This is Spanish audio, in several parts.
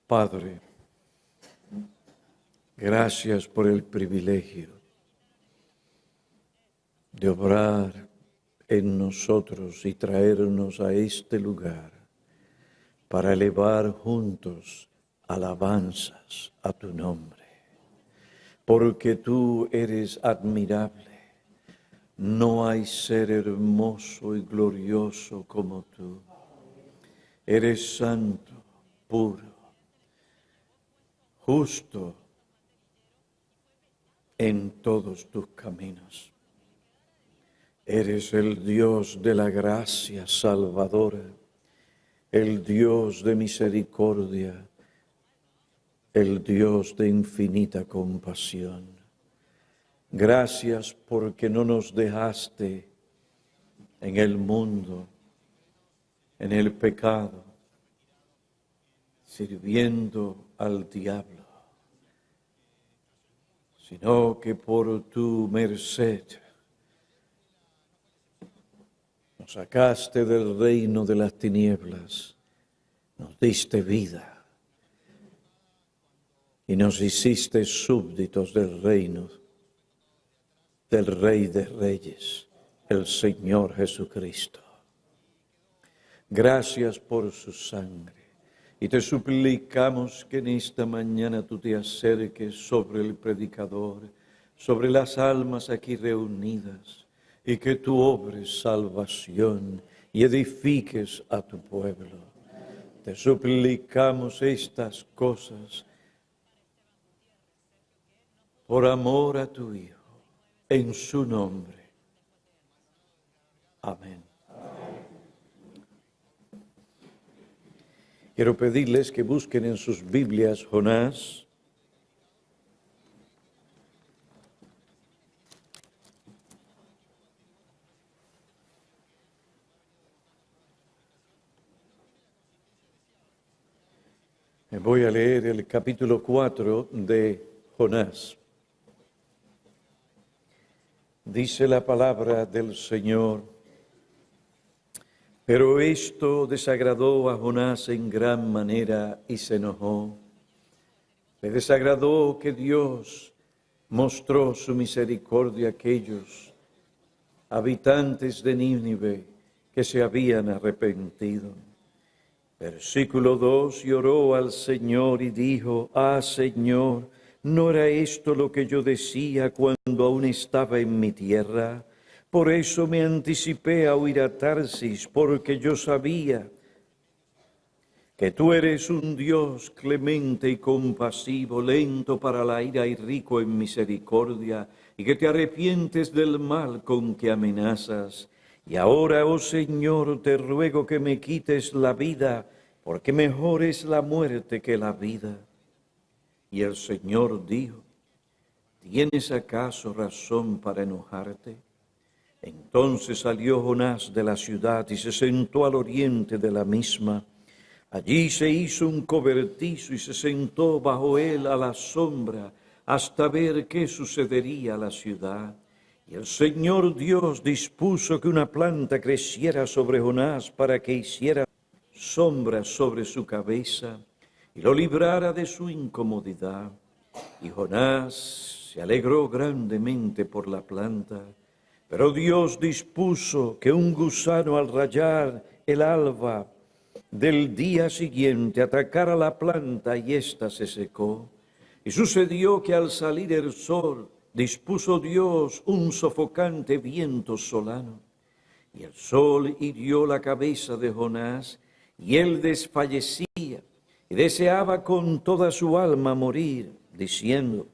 Padre, gracias por el privilegio de obrar en nosotros y traernos a este lugar para elevar juntos alabanzas a tu nombre, porque tú eres admirable. No hay ser hermoso y glorioso como tú. Eres santo, puro, justo en todos tus caminos. Eres el Dios de la gracia salvadora, el Dios de misericordia, el Dios de infinita compasión. Gracias porque no nos dejaste en el mundo, en el pecado, sirviendo al diablo, sino que por tu merced nos sacaste del reino de las tinieblas, nos diste vida y nos hiciste súbditos del reino del Rey de Reyes, el Señor Jesucristo. Gracias por su sangre. Y te suplicamos que en esta mañana tú te acerques sobre el predicador, sobre las almas aquí reunidas, y que tú obres salvación y edifiques a tu pueblo. Te suplicamos estas cosas por amor a tu Hijo, en su nombre. Amén. Quiero pedirles que busquen en sus Biblias Jonás. Voy a leer el capítulo 4 de Jonás. Dice la palabra del Señor: pero esto desagradó a Jonás en gran manera y se enojó. Le desagradó que Dios mostró su misericordia a aquellos habitantes de Nínive que se habían arrepentido. Versículo 2, y oró al Señor y dijo: ah, Señor, ¿no era esto lo que yo decía cuando aún estaba en mi tierra? Por eso me anticipé a huir a Tarsis, porque yo sabía que tú eres un Dios clemente y compasivo, lento para la ira y rico en misericordia, y que te arrepientes del mal con que amenazas. Y ahora, oh Señor, te ruego que me quites la vida, porque mejor es la muerte que la vida. Y el Señor dijo: ¿tienes acaso razón para enojarte? Entonces salió Jonás de la ciudad y se sentó al oriente de la misma. Allí se hizo un cobertizo y se sentó bajo él a la sombra hasta ver qué sucedería a la ciudad. Y el Señor Dios dispuso que una planta creciera sobre Jonás para que hiciera sombra sobre su cabeza y lo librara de su incomodidad. Y Jonás se alegró grandemente por la planta. Pero Dios dispuso que un gusano al rayar el alba del día siguiente atacara la planta y ésta se secó. Y sucedió que al salir el sol dispuso Dios un sofocante viento solano. Y el sol hirió la cabeza de Jonás y él desfallecía y deseaba con toda su alma morir, diciendo: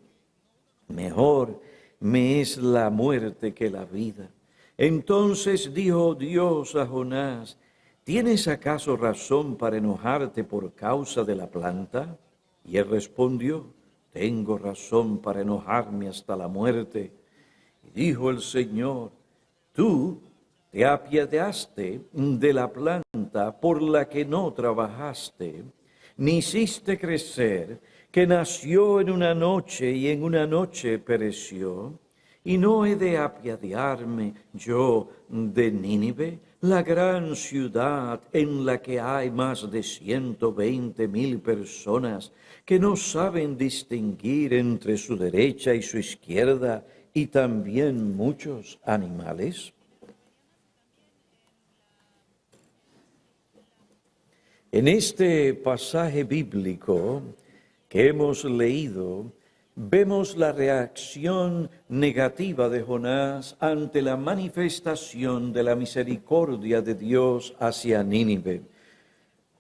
mejor me es la muerte que la vida. Entonces dijo Dios a Jonás: ¿tienes acaso razón para enojarte por causa de la planta? Y él respondió: tengo razón para enojarme hasta la muerte. Y dijo el Señor: tú te apiadaste de la planta por la que no trabajaste, ni hiciste crecer, que nació en una noche y en una noche pereció. ¿Y no he de apiadarme yo de Nínive, la gran ciudad en la que hay más de 120,000 personas que no saben distinguir entre su derecha y su izquierda, y también muchos animales? En este pasaje bíblico que hemos leído, vemos la reacción negativa de Jonás ante la manifestación de la misericordia de Dios hacia Nínive.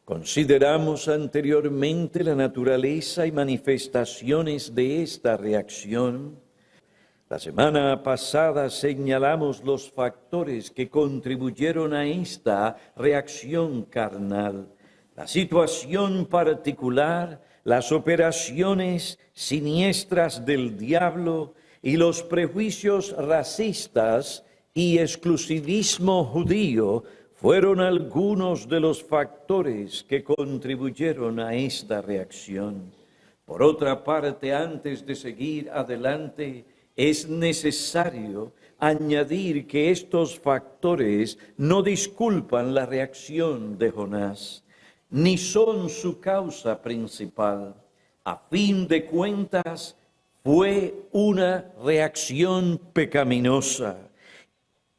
Consideramos anteriormente la naturaleza y manifestaciones de esta reacción. La semana pasada señalamos los factores que contribuyeron a esta reacción carnal. La situación particular, las operaciones siniestras del diablo y los prejuicios racistas y exclusivismo judío fueron algunos de los factores que contribuyeron a esta reacción. Por otra parte, antes de seguir adelante, es necesario añadir que estos factores no disculpan la reacción de Jonás, ni son su causa principal. A fin de cuentas, fue una reacción pecaminosa.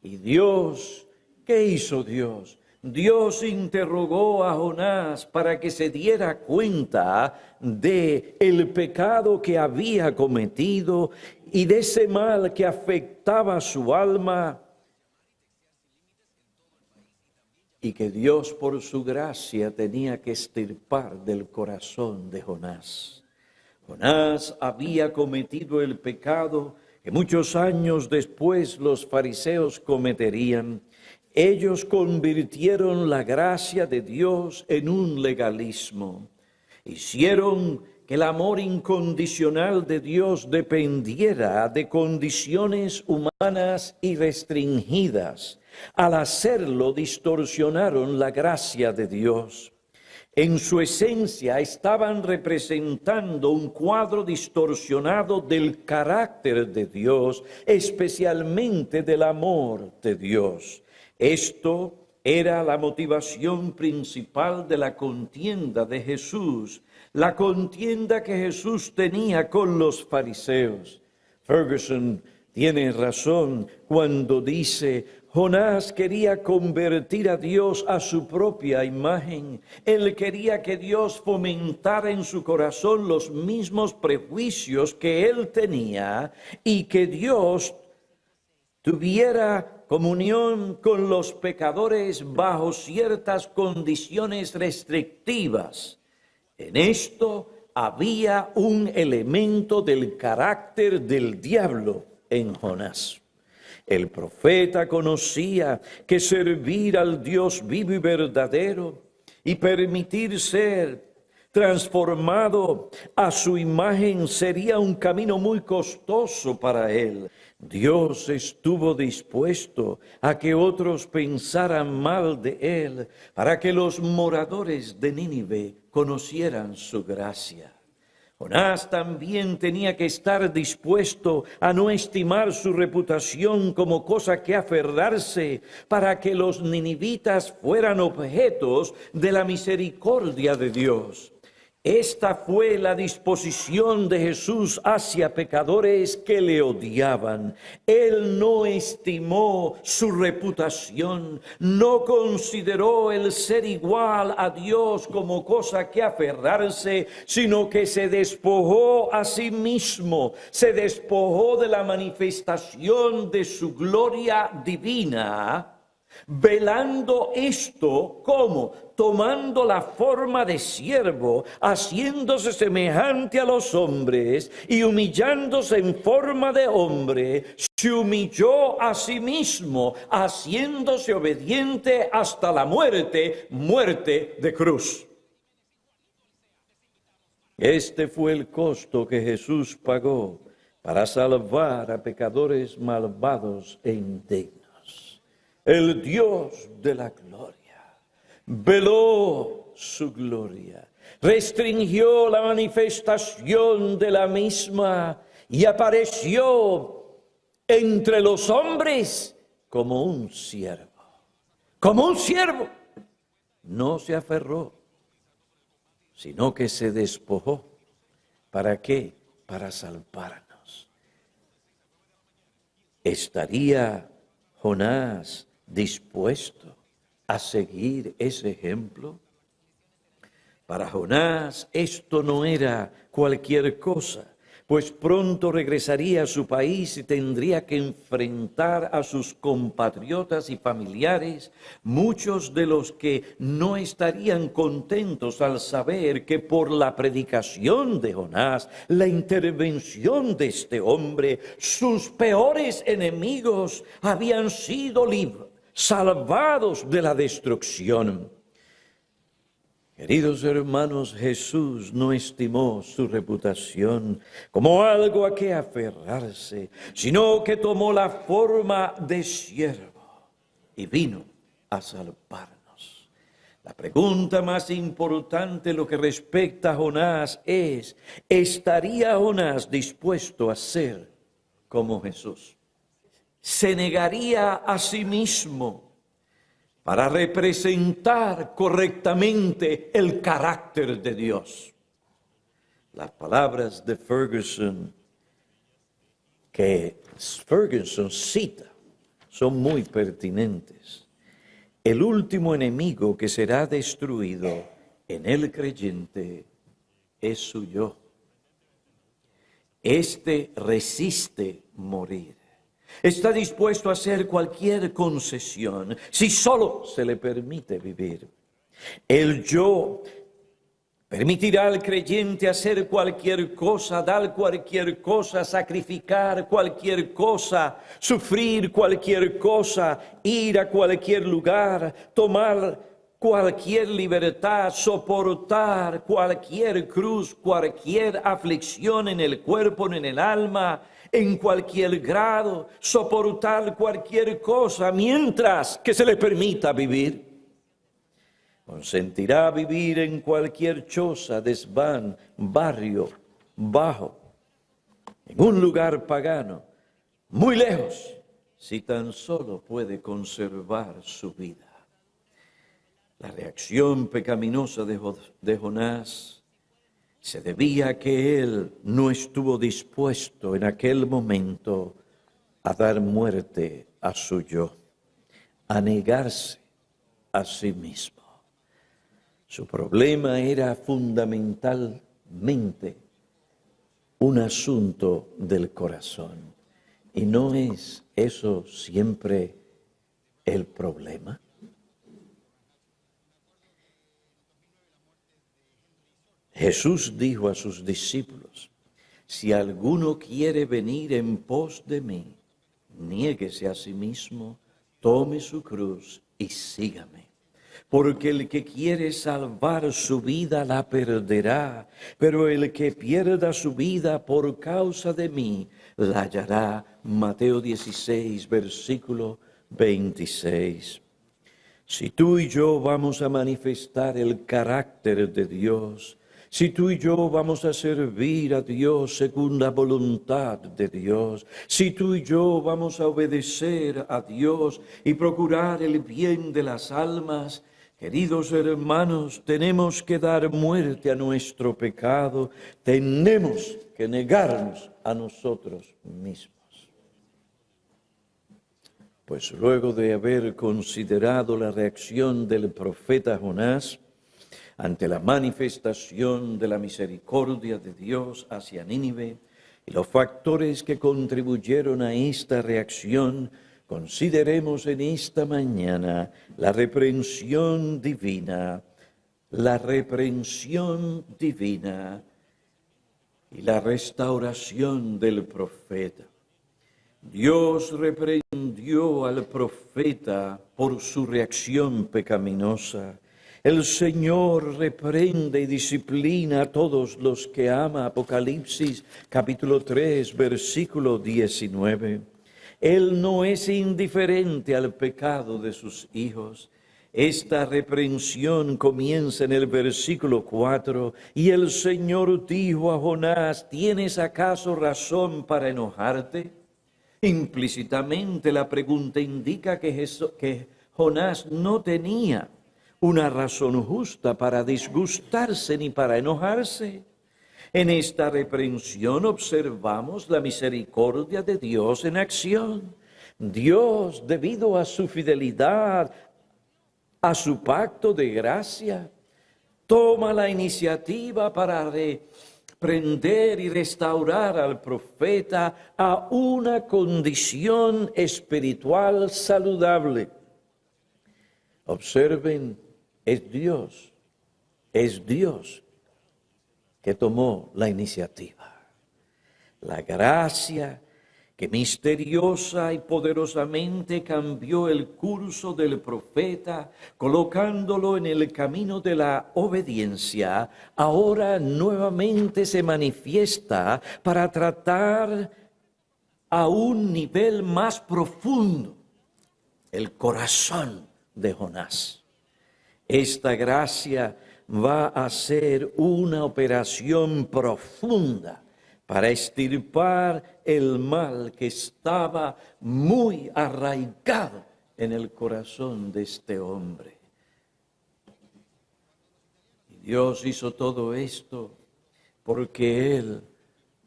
Y Dios, ¿qué hizo Dios? Dios interrogó a Jonás para que se diera cuenta de el pecado que había cometido y de ese mal que afectaba su alma, y que Dios por su gracia tenía que extirpar del corazón de Jonás. Jonás había cometido el pecado que muchos años después los fariseos cometerían. Ellos convirtieron la gracia de Dios en un legalismo. Hicieron que el amor incondicional de Dios dependiera de condiciones humanas y restringidas. Al hacerlo, distorsionaron la gracia de Dios. En su esencia estaban representando un cuadro distorsionado del carácter de Dios, especialmente del amor de Dios. Esto era la motivación principal de la contienda de Jesús, la contienda que Jesús tenía con los fariseos. Ferguson tiene razón cuando dice: Jonás quería convertir a Dios a su propia imagen. Él quería que Dios fomentara en su corazón los mismos prejuicios que él tenía y que Dios tuviera comunión con los pecadores bajo ciertas condiciones restrictivas. En esto había un elemento del carácter del diablo en Jonás. El profeta conocía que servir al Dios vivo y verdadero y permitir ser transformado a su imagen sería un camino muy costoso para él. Dios estuvo dispuesto a que otros pensaran mal de él para que los moradores de Nínive conocieran su gracia. Jonás también tenía que estar dispuesto a no estimar su reputación como cosa que aferrarse para que los ninivitas fueran objetos de la misericordia de Dios. Esta fue la disposición de Jesús hacia pecadores que le odiaban. Él no estimó su reputación, no consideró el ser igual a Dios como cosa que aferrarse, sino que se despojó a sí mismo, se despojó de la manifestación de su gloria divina, velando esto como tomando la forma de siervo, haciéndose semejante a los hombres y humillándose en forma de hombre, se humilló a sí mismo, haciéndose obediente hasta la muerte, muerte de cruz. Este fue el costo que Jesús pagó para salvar a pecadores malvados e indignos. El Dios de la gloria veló su gloria, restringió la manifestación de la misma y apareció entre los hombres como un siervo, como un siervo. No se aferró, sino que se despojó. ¿Para qué? Para salvarnos. ¿Estaría Jonás dispuesto a seguir ese ejemplo? Para Jonás esto no era cualquier cosa, pues pronto regresaría a su país y tendría que enfrentar a sus compatriotas y familiares, muchos de los que no estarían contentos al saber que por la predicación de Jonás, la intervención de este hombre, sus peores enemigos habían sido salvados de la destrucción. Queridos hermanos, Jesús no estimó su reputación como algo a que aferrarse, sino que tomó la forma de siervo y vino a salvarnos. La pregunta más importante en lo que respecta a Jonás es, ¿estaría Jonás dispuesto a ser como Jesús? ¿Se negaría a sí mismo para representar correctamente el carácter de Dios? Las palabras de Ferguson, que Ferguson cita, son muy pertinentes. El último enemigo que será destruido en el creyente es su yo. Este resiste morir. Está dispuesto a hacer cualquier concesión si solo se le permite vivir. El yo permitirá al creyente hacer cualquier cosa, dar cualquier cosa, sacrificar cualquier cosa, sufrir cualquier cosa, ir a cualquier lugar, tomar cualquier libertad, soportar cualquier cruz, cualquier aflicción en el cuerpo, en el alma, en cualquier grado, soportar cualquier cosa mientras que se le permita vivir. Consentirá vivir en cualquier choza, desván, barrio, bajo, en un lugar pagano, muy lejos, si tan solo puede conservar su vida. La reacción pecaminosa de Jonás se debía a que él no estuvo dispuesto en aquel momento a dar muerte a su yo, a negarse a sí mismo. Su problema era fundamentalmente un asunto del corazón. ¿Y no es eso siempre el problema? Jesús dijo a sus discípulos, si alguno quiere venir en pos de mí, niéguese a sí mismo, tome su cruz y sígame. Porque el que quiere salvar su vida la perderá, pero el que pierda su vida por causa de mí la hallará. Mateo 16, versículo 26. Si tú y yo vamos a manifestar el carácter de Dios, si tú y yo vamos a servir a Dios según la voluntad de Dios, si tú y yo vamos a obedecer a Dios y procurar el bien de las almas, queridos hermanos, tenemos que dar muerte a nuestro pecado, tenemos que negarnos a nosotros mismos. Pues luego de haber considerado la reacción del profeta Jonás ante la manifestación de la misericordia de Dios hacia Nínive y los factores que contribuyeron a esta reacción, consideremos en esta mañana la reprensión divina y la restauración del profeta. Dios reprendió al profeta por su reacción pecaminosa. El Señor reprende y disciplina a todos los que ama. Apocalipsis capítulo 3, versículo 19. Él no es indiferente al pecado de sus hijos. Esta reprensión comienza en el versículo 4, y el Señor dijo a Jonás, ¿tienes acaso razón para enojarte? Implícitamente la pregunta indica que Jonás no tenía una razón justa para disgustarse ni para enojarse. En esta reprensión observamos la misericordia de Dios en acción. Dios, debido a su fidelidad, a su pacto de gracia, toma la iniciativa para reprender y restaurar al profeta a una condición espiritual saludable. Observen, es Dios que tomó la iniciativa. La gracia que misteriosa y poderosamente cambió el curso del profeta, colocándolo en el camino de la obediencia, ahora nuevamente se manifiesta para tratar a un nivel más profundo el corazón de Jonás. Esta gracia va a ser una operación profunda para extirpar el mal que estaba muy arraigado en el corazón de este hombre. Y Dios hizo todo esto porque Él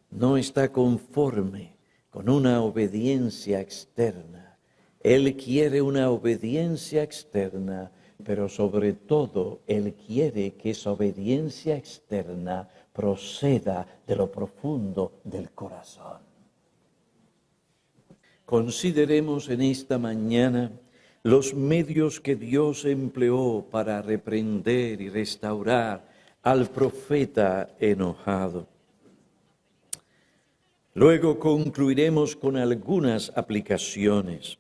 no está conforme con una obediencia externa. Él quiere una obediencia externa, pero sobre todo Él quiere que esa obediencia externa proceda de lo profundo del corazón. Consideremos en esta mañana los medios que Dios empleó para reprender y restaurar al profeta enojado. Luego concluiremos con algunas aplicaciones.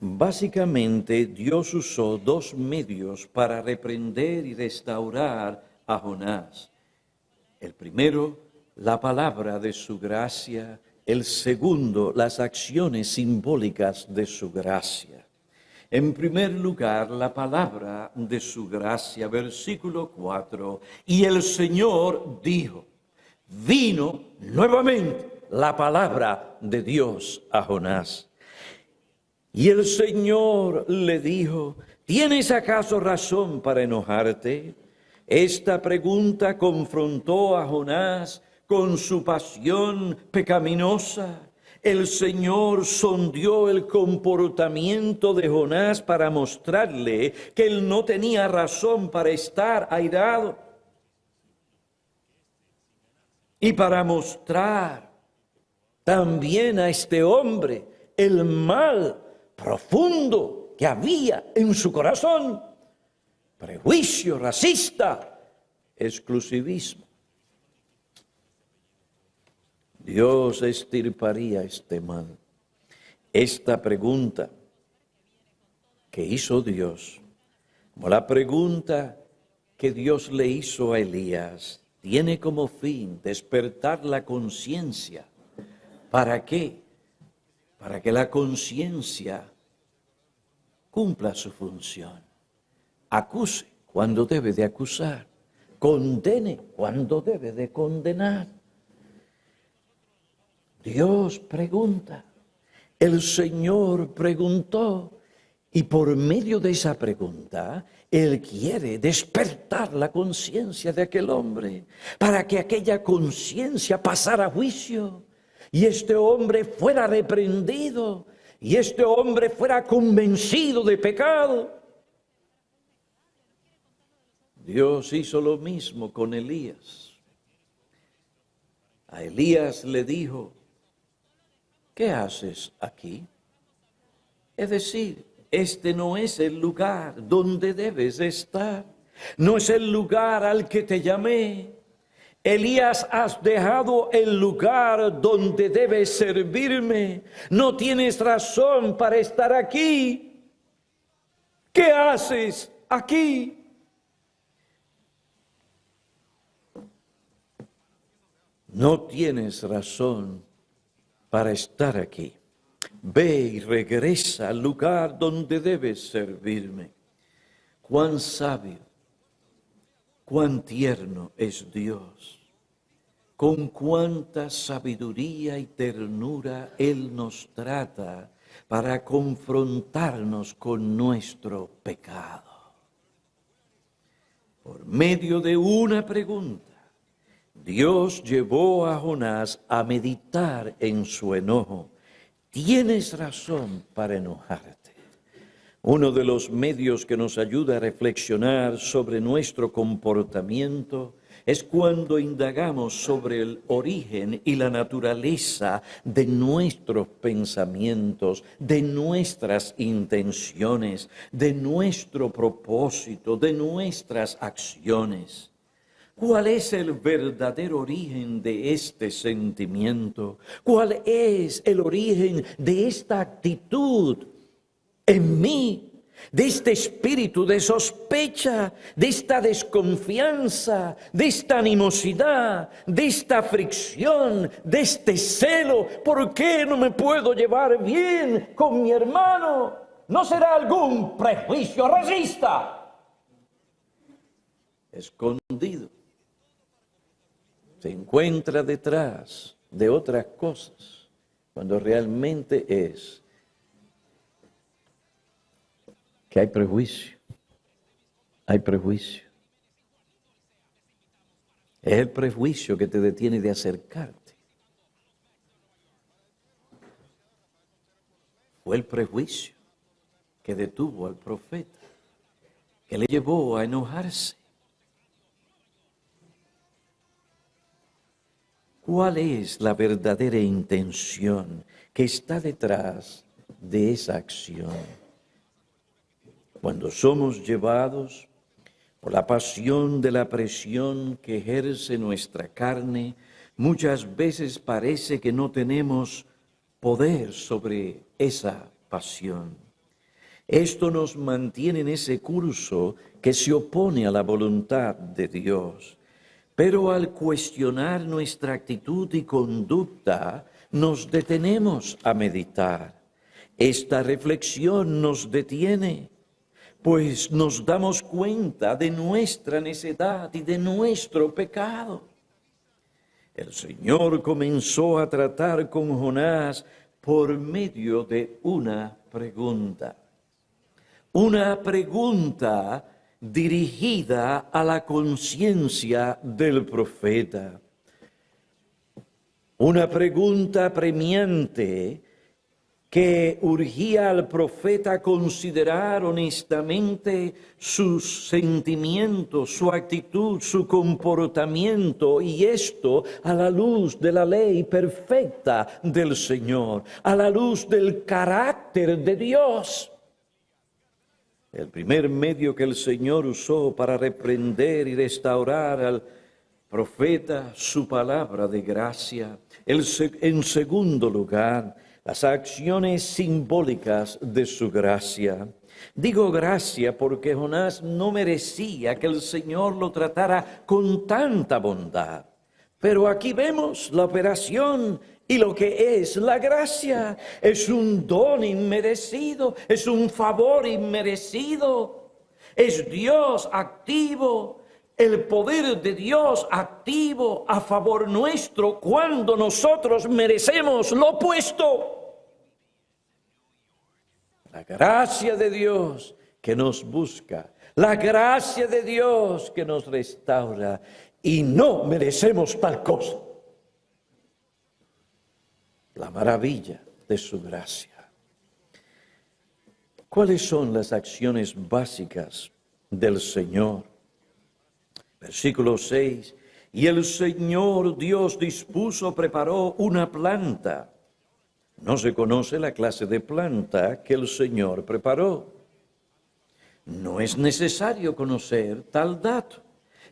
Básicamente, Dios usó dos medios para reprender y restaurar a Jonás. El primero, la palabra de su gracia. El segundo, las acciones simbólicas de su gracia. En primer lugar, la palabra de su gracia, versículo 4. Y el Señor dijo, vino nuevamente la palabra de Dios a Jonás. Y el Señor le dijo, ¿tienes acaso razón para enojarte? Esta pregunta confrontó a Jonás con su pasión pecaminosa. El Señor sondeó el comportamiento de Jonás para mostrarle que él no tenía razón para estar airado. Y para mostrar también a este hombre el mal profundo que había en su corazón. Prejuicio racista, exclusivismo. Dios extirparía este mal. Esta pregunta que hizo Dios, como la pregunta que Dios le hizo a Elías, tiene como fin despertar la conciencia. ¿Para qué? Para que la conciencia cumpla su función. Acuse cuando debe de acusar. Condene cuando debe de condenar. Dios pregunta. El Señor preguntó. Y por medio de esa pregunta, Él quiere despertar la conciencia de aquel hombre. Para que aquella conciencia pasara a juicio. Y este hombre fuera reprendido. Y este hombre fuera convencido de pecado. Dios hizo lo mismo con Elías. A Elías le dijo, ¿qué haces aquí? Es decir, este no es el lugar donde debes estar. No es el lugar al que te llamé. Elías, has dejado el lugar donde debes servirme. No tienes razón para estar aquí. ¿Qué haces aquí? No tienes razón para estar aquí. Ve y regresa al lugar donde debes servirme. Cuán sabio, cuán tierno es Dios. Con cuánta sabiduría y ternura Él nos trata para confrontarnos con nuestro pecado. Por medio de una pregunta, Dios llevó a Jonás a meditar en su enojo. Tienes razón para enojarte. Uno de los medios que nos ayuda a reflexionar sobre nuestro comportamiento es cuando indagamos sobre el origen y la naturaleza de nuestros pensamientos, de nuestras intenciones, de nuestro propósito, de nuestras acciones. ¿Cuál es el verdadero origen de este sentimiento? ¿Cuál es el origen de esta actitud en mí? De este espíritu de sospecha, de esta desconfianza, de esta animosidad, de esta fricción, de este celo. ¿Por qué no me puedo llevar bien con mi hermano? ¿No será algún prejuicio racista? Escondido. Se encuentra detrás de otras cosas, cuando realmente es que hay prejuicio. Hay prejuicio. Es el prejuicio que te detiene de acercarte. Fue el prejuicio que detuvo al profeta, que le llevó a enojarse. ¿Cuál es la verdadera intención que está detrás de esa acción? Cuando somos llevados por la pasión de la presión que ejerce nuestra carne, muchas veces parece que no tenemos poder sobre esa pasión. Esto nos mantiene en ese curso que se opone a la voluntad de Dios. Pero al cuestionar nuestra actitud y conducta, nos detenemos a meditar. Esta reflexión nos detiene, pues nos damos cuenta de nuestra necedad y de nuestro pecado. El Señor comenzó a tratar con Jonás por medio de una pregunta. Una pregunta dirigida a la conciencia del profeta. Una pregunta apremiante que urgía al profeta a considerar honestamente sus sentimientos, su actitud, su comportamiento, y esto a la luz de la ley perfecta del Señor, a la luz del carácter de Dios. El primer medio que el Señor usó para reprender y restaurar al profeta, su palabra de gracia. En segundo lugar, las acciones simbólicas de su gracia. Digo gracia porque Jonás no merecía que el Señor lo tratara con tanta bondad. Pero aquí vemos la operación y lo que es la gracia. Es un don inmerecido, es un favor inmerecido. Es Dios activo, el poder de Dios activo a favor nuestro cuando nosotros merecemos lo opuesto. La gracia de Dios que nos busca, la gracia de Dios que nos restaura, y no merecemos tal cosa. La maravilla de su gracia. ¿Cuáles son las acciones básicas del Señor? Versículo 6. Y el Señor Dios dispuso, preparó una planta. No se conoce la clase de planta que el Señor preparó. No es necesario conocer tal dato.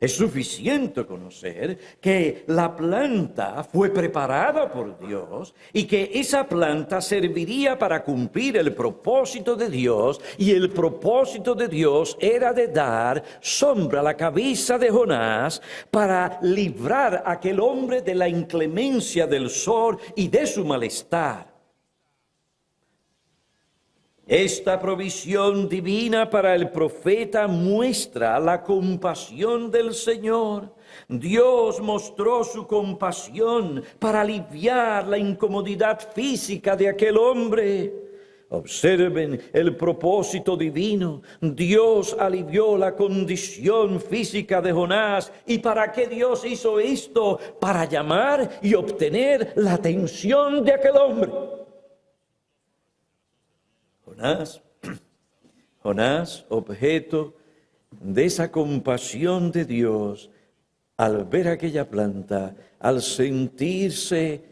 Es suficiente conocer que la planta fue preparada por Dios y que esa planta serviría para cumplir el propósito de Dios, y el propósito de Dios era de dar sombra a la cabeza de Jonás para librar a aquel hombre de la inclemencia del sol y de su malestar. Esta provisión divina para el profeta muestra la compasión del Señor. Dios mostró su compasión para aliviar la incomodidad física de aquel hombre. Observen el propósito divino. Dios alivió la condición física de Jonás. ¿Y para qué Dios hizo esto? Para llamar y obtener la atención de aquel hombre. Jonás, objeto de esa compasión de Dios, al ver aquella planta, al sentirse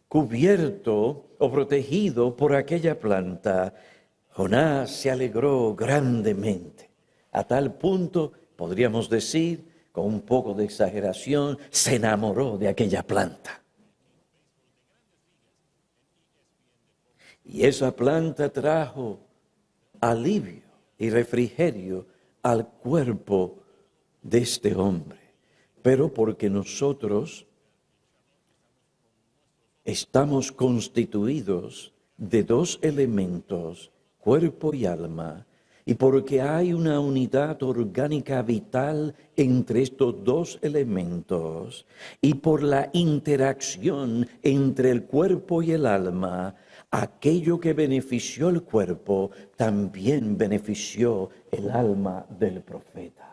cubierto o protegido por aquella planta, Jonás se alegró grandemente. A tal punto, podríamos decir, con un poco de exageración, se enamoró de aquella planta. Y esa planta trajo alivio y refrigerio al cuerpo de este hombre. Pero porque nosotros estamos constituidos de dos elementos, cuerpo y alma, y porque hay una unidad orgánica vital entre estos dos elementos, y por la interacción entre el cuerpo y el alma, aquello que benefició el cuerpo también benefició el alma del profeta.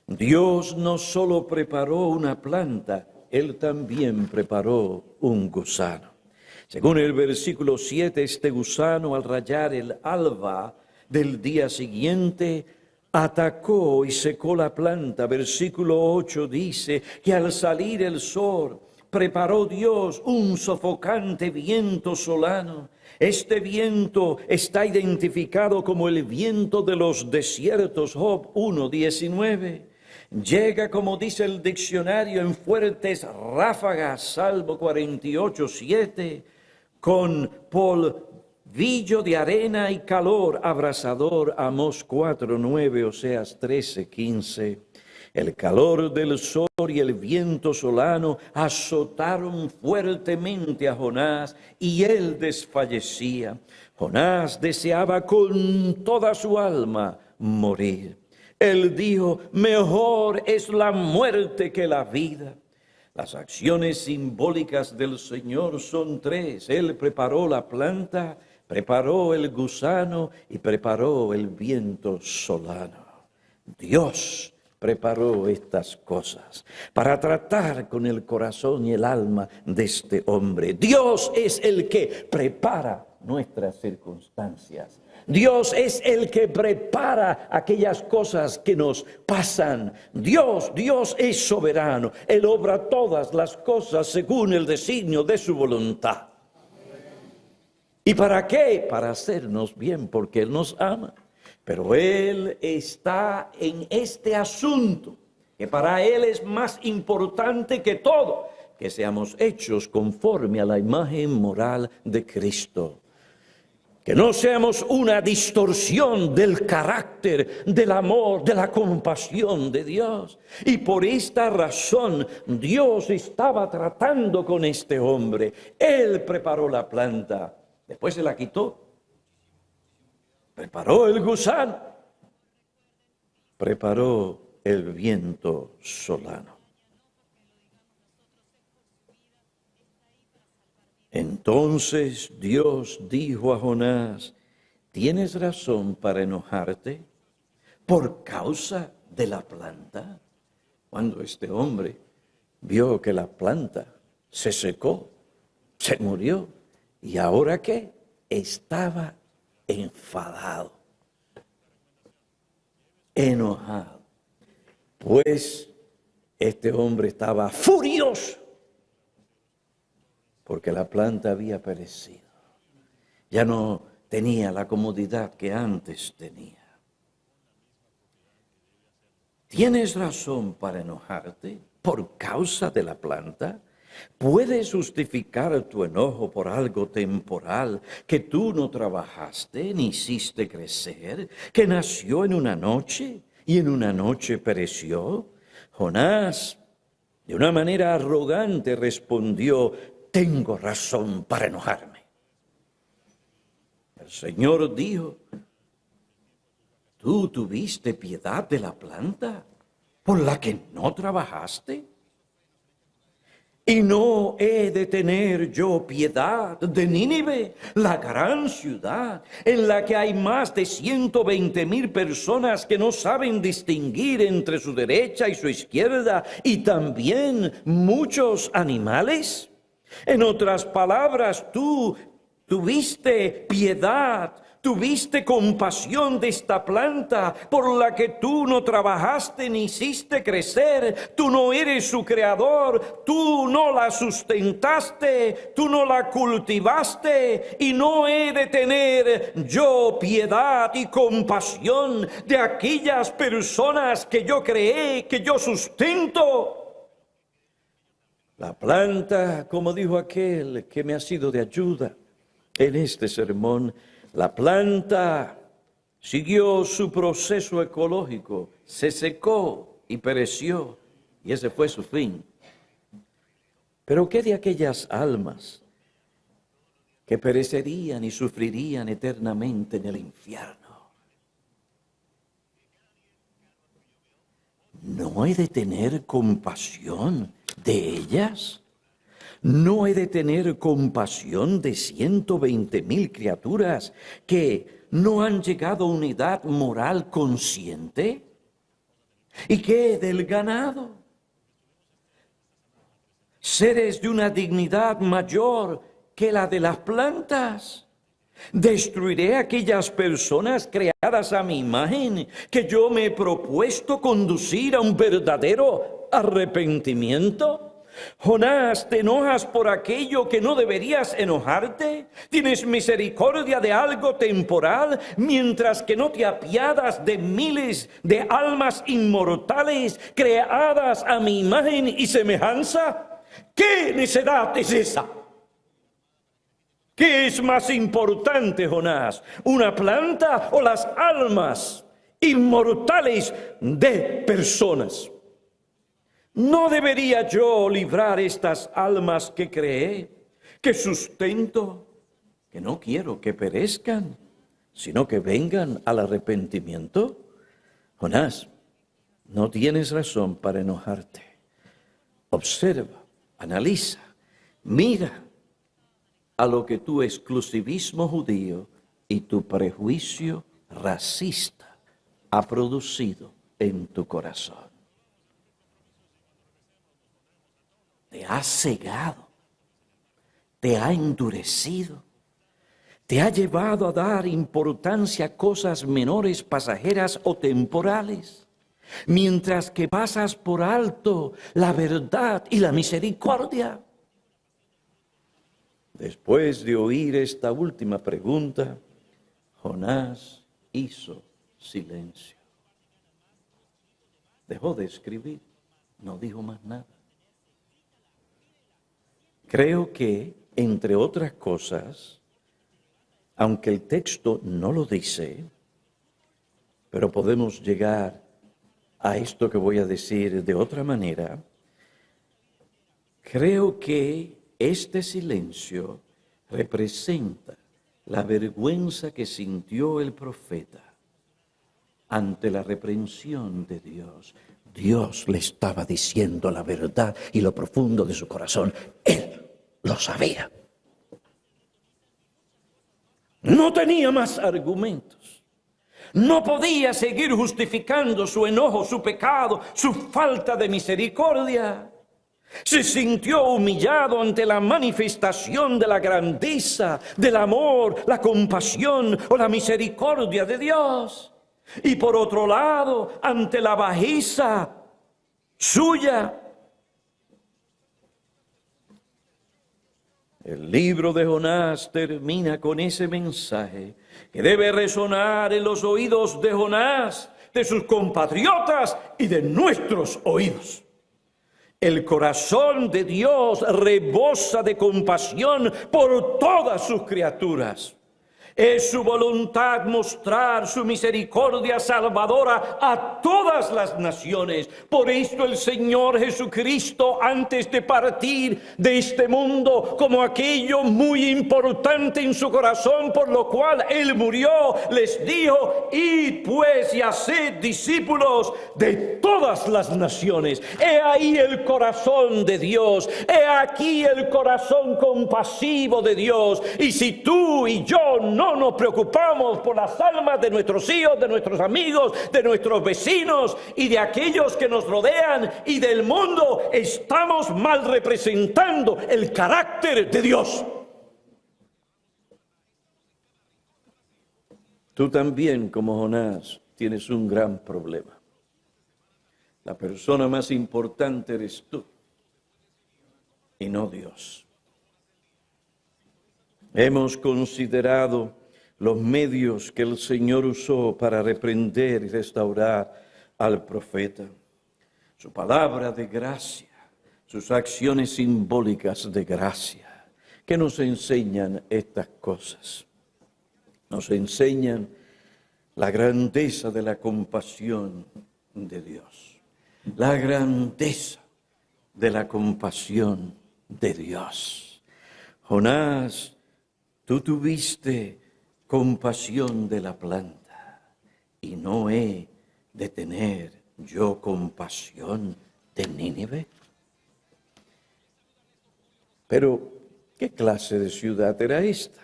Dios no solo preparó una planta, Él también preparó un gusano. Según el versículo 7, este gusano al rayar el alba del día siguiente, atacó y secó la planta. Versículo 8 dice que al salir el sol, preparó Dios un sofocante viento solano. Este viento está identificado como el viento de los desiertos, Job 1:19. Llega, como dice el diccionario, en fuertes ráfagas, Salmo 48:7, con polvillo de arena y calor abrasador, Amós 4:9, Oseas 13:15. El calor del sol y el viento solano azotaron fuertemente a Jonás y él desfallecía. Jonás deseaba con toda su alma morir. Él dijo, mejor es la muerte que la vida. Las acciones simbólicas del Señor son tres. Él preparó la planta, preparó el gusano y preparó el viento solano. Dios preparó estas cosas para tratar con el corazón y el alma de este hombre. Dios es el que prepara nuestras circunstancias. Dios es el que prepara aquellas cosas que nos pasan. Dios es soberano. Él obra todas las cosas según el designio de su voluntad. ¿Y para qué? Para hacernos bien, porque Él nos ama. Pero Él está en este asunto, que para Él es más importante que todo, que seamos hechos conforme a la imagen moral de Cristo. Que no seamos una distorsión del carácter, del amor, de la compasión de Dios. Y por esta razón Dios estaba tratando con este hombre. Él preparó la planta, después se la quitó. Preparó el gusano, preparó el viento solano. Entonces Dios dijo a Jonás, ¿tienes razón para enojarte por causa de la planta? Cuando este hombre vio que la planta se secó, se murió, ¿y ahora qué? Estaba enfadado, enojado. Pues este hombre estaba furioso porque la planta había perecido. Ya no tenía la comodidad que antes tenía. ¿Tienes razón para enojarte por causa de la planta? ¿Puedes justificar tu enojo por algo temporal que tú no trabajaste ni hiciste crecer, que nació en una noche y en una noche pereció? Jonás, de una manera arrogante, respondió, tengo razón para enojarme. El Señor dijo, ¿tú tuviste piedad de la planta por la que no trabajaste? Y no he de tener yo piedad de Nínive, la gran ciudad, en la que hay más de 120,000 personas que no saben distinguir entre su derecha y su izquierda, y también muchos animales. En otras palabras, tú tuviste piedad, tuviste compasión de esta planta por la que tú no trabajaste ni hiciste crecer. Tú no eres su creador, tú no la sustentaste, tú no la cultivaste. Y no he de tener yo piedad y compasión de aquellas personas que yo creé, que yo sustento. La planta, como dijo aquel que me ha sido de ayuda en este sermón, la planta siguió su proceso ecológico, se secó y pereció, y ese fue su fin. Pero ¿qué de aquellas almas que perecerían y sufrirían eternamente en el infierno? ¿No he de tener compasión de ellas? ¿No he de tener compasión de 120,000 criaturas que no han llegado a una edad moral consciente? ¿Y qué del ganado? Seres de una dignidad mayor que la de las plantas. ¿Destruiré a aquellas personas creadas a mi imagen que yo me he propuesto conducir a un verdadero arrepentimiento? Jonás, ¿te enojas por aquello que no deberías enojarte? ¿Tienes misericordia de algo temporal, mientras que no te apiadas de miles de almas inmortales creadas a mi imagen y semejanza? ¿Qué necedad es esa? ¿Qué es más importante, Jonás? ¿Una planta o las almas inmortales de personas? ¿No debería yo librar estas almas que creé, que sustento, que no quiero que perezcan, sino que vengan al arrepentimiento? Jonás, no tienes razón para enojarte. Observa, analiza, mira a lo que tu exclusivismo judío y tu prejuicio racista ha producido en tu corazón. Te ha cegado, te ha endurecido, te ha llevado a dar importancia a cosas menores, pasajeras o temporales, mientras que pasas por alto la verdad y la misericordia. Después de oír esta última pregunta, Jonás hizo silencio. Dejó de escribir, no dijo más nada. Creo que, entre otras cosas, aunque el texto no lo dice, pero podemos llegar a esto que voy a decir de otra manera, creo que este silencio representa la vergüenza que sintió el profeta ante la reprensión de Dios. Dios le estaba diciendo la verdad y lo profundo de su corazón. Él lo sabía. No tenía más argumentos. No podía seguir justificando su enojo, su pecado, su falta de misericordia. Se sintió humillado ante la manifestación de la grandeza, del amor, la compasión o la misericordia de Dios. Y por otro lado, ante la bajeza suya. El libro de Jonás termina con ese mensaje que debe resonar en los oídos de Jonás, de sus compatriotas y de nuestros oídos. El corazón de Dios rebosa de compasión por todas sus criaturas. Es su voluntad mostrar su misericordia salvadora a todas las naciones. Por esto el Señor Jesucristo, antes de partir de este mundo, como aquello muy importante en su corazón, por lo cual Él murió, les dijo: id pues y haced discípulos de todas las naciones. He ahí el corazón de Dios. He aquí el corazón compasivo de Dios. Y si tú y yo no nos preocupamos por las almas de nuestros hijos, de nuestros amigos, de nuestros vecinos y de aquellos que nos rodean y del mundo, estamos mal representando el carácter de Dios. Tú también, como Jonás, tienes un gran problema. La persona más importante eres tú y no Dios. Hemos considerado los medios que el Señor usó para reprender y restaurar al profeta. Su palabra de gracia, sus acciones simbólicas de gracia. ¿Qué nos enseñan estas cosas? Nos enseñan la grandeza de la compasión de Dios. La grandeza de la compasión de Dios. Jonás, tú tuviste compasión de la planta, y no he de tener yo compasión de Nínive. Pero, ¿qué clase de ciudad era esta?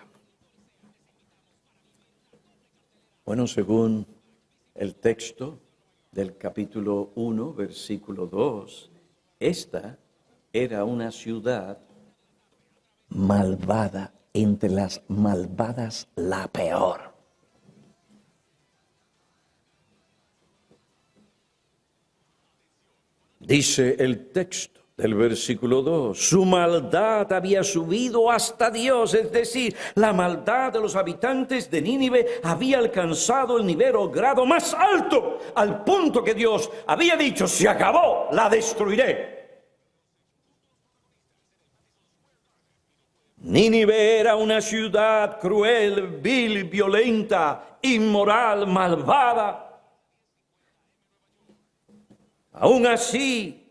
Bueno, según el texto del capítulo 1, versículo 2, esta era una ciudad malvada, entre las malvadas la peor. Dice el texto del versículo 2, su maldad había subido hasta Dios, es decir, la maldad de los habitantes de Nínive había alcanzado el nivel o grado más alto, al punto que Dios había dicho: se acabó, la destruiré. Nínive era una ciudad cruel, vil, violenta, inmoral, malvada. Aún así,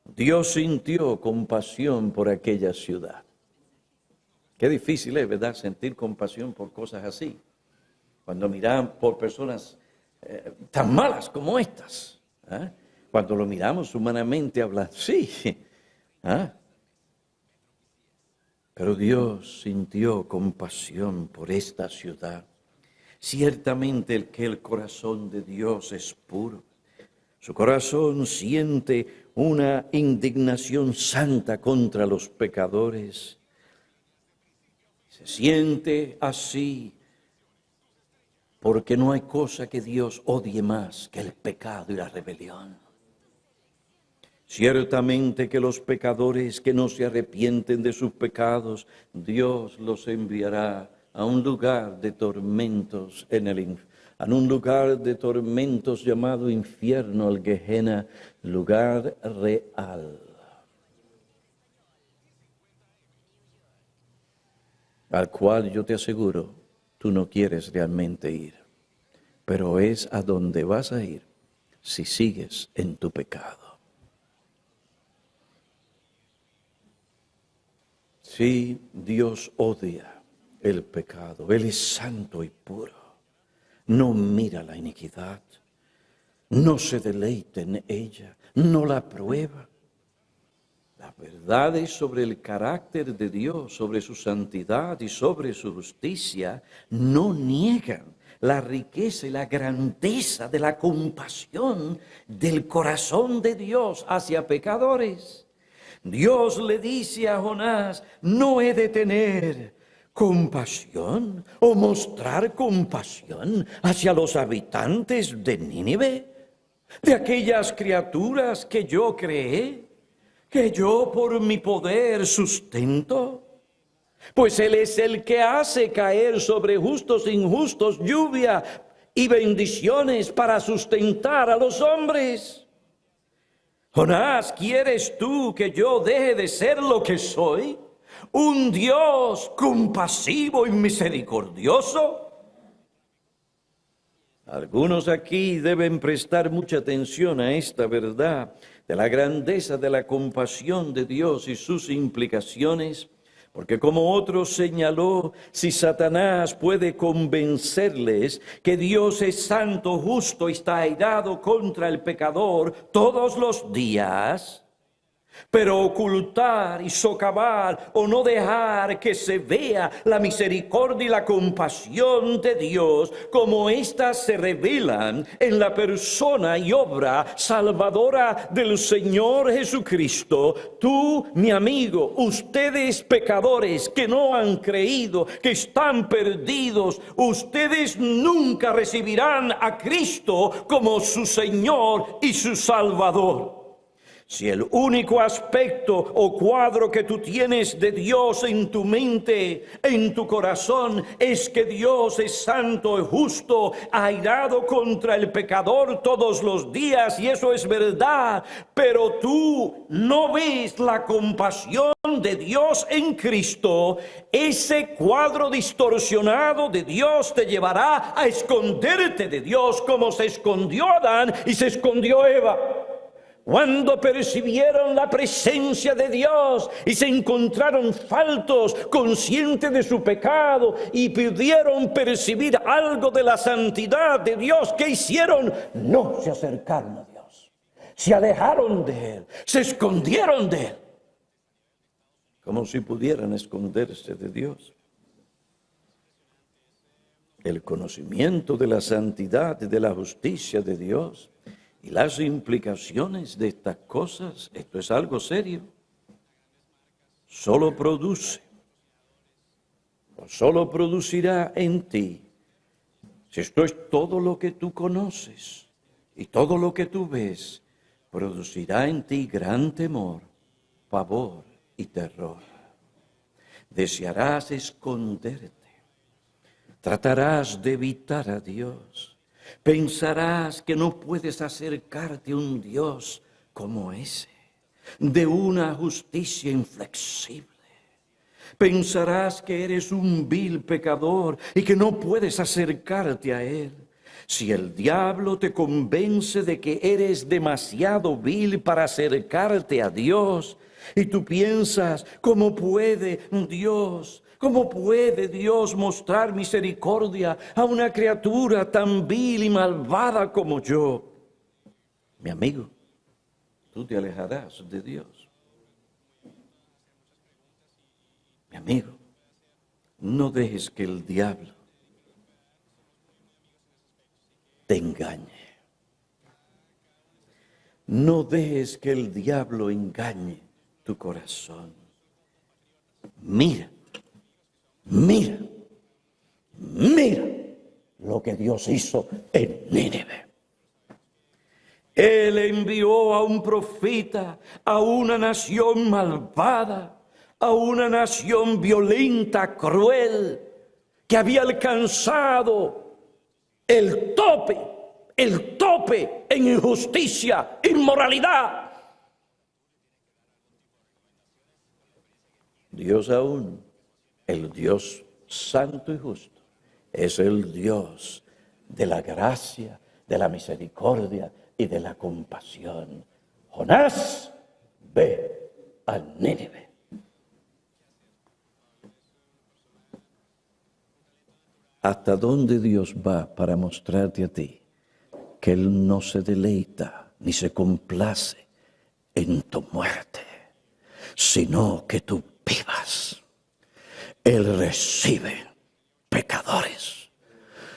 Dios sintió compasión por aquella ciudad. Qué difícil es, ¿verdad?, sentir compasión por cosas así. Cuando miramos por personas tan malas como estas. Cuando lo miramos humanamente hablando, sí. Pero Dios sintió compasión por esta ciudad. Ciertamente el corazón de Dios es puro. Su corazón siente una indignación santa contra los pecadores. Se siente así porque no hay cosa que Dios odie más que el pecado y la rebelión. Ciertamente que los pecadores que no se arrepienten de sus pecados, Dios los enviará a un lugar de tormentos a un lugar de tormentos llamado infierno, el Gehenna, lugar real, al cual yo te aseguro, tú no quieres realmente ir, pero es a donde vas a ir si sigues en tu pecado. Sí, Dios odia el pecado. Él es santo y puro. No mira la iniquidad. No se deleita en ella. No la prueba. Las verdades sobre el carácter de Dios, sobre su santidad y sobre su justicia, no niegan la riqueza y la grandeza de la compasión del corazón de Dios hacia pecadores. Dios le dice a Jonás: no he de tener compasión o mostrar compasión hacia los habitantes de Nínive, de aquellas criaturas que yo creé, que yo por mi poder sustento. Pues Él es el que hace caer sobre justos e injustos lluvia y bendiciones para sustentar a los hombres. Jonás, ¿quieres tú que yo deje de ser lo que soy? un Dios compasivo y misericordioso. Algunos aquí deben prestar mucha atención a esta verdad de la grandeza de la compasión de Dios y sus implicaciones, porque como otro señaló, si Satanás puede convencerles que Dios es santo, justo y está airado contra el pecador todos los días, pero ocultar y socavar o no dejar que se vea la misericordia y la compasión de Dios como éstas se revelan en la persona y obra salvadora del Señor Jesucristo. Tú, mi amigo, ustedes pecadores que no han creído, que están perdidos, ustedes nunca recibirán a Cristo como su Señor y su Salvador. Si el único aspecto o cuadro que tú tienes de Dios en tu mente, en tu corazón, es que Dios es santo y justo, airado contra el pecador todos los días, y eso es verdad, pero tú no ves la compasión de Dios en Cristo, ese cuadro distorsionado de Dios te llevará a esconderte de Dios como se escondió Adán y se escondió Eva. Cuando percibieron la presencia de Dios y se encontraron faltos, conscientes de su pecado, y pudieron percibir algo de la santidad de Dios, ¿qué hicieron? No se acercaron a Dios, se alejaron de Él, se escondieron de Él, como si pudieran esconderse de Dios. El conocimiento de la santidad y de la justicia de Dios y las implicaciones de estas cosas, esto es algo serio, solo producirá en ti, si esto es todo lo que tú conoces y todo lo que tú ves, producirá en ti gran temor, pavor y terror. Desearás esconderte, tratarás de evitar a Dios. Pensarás que no puedes acercarte a un Dios como ese, de una justicia inflexible. Pensarás que eres un vil pecador y que no puedes acercarte a Él. Si el diablo te convence de que eres demasiado vil para acercarte a Dios, y tú piensas, ¿cómo puede Dios mostrar misericordia a una criatura tan vil y malvada como yo? Mi amigo, tú te alejarás de Dios. Mi amigo, no dejes que el diablo te engañe. No dejes que el diablo engañe tu corazón. Mira lo que Dios hizo en Nínive. Él envió a un profeta a una nación malvada, a una nación violenta, cruel, que había alcanzado el tope en injusticia, inmoralidad. Dios aún, el Dios santo y justo, es el Dios de la gracia, de la misericordia y de la compasión. Jonás, ve a Nínive. ¿Hasta dónde Dios va para mostrarte a ti que Él no se deleita ni se complace en tu muerte, sino que tú vivas? Él recibe pecadores,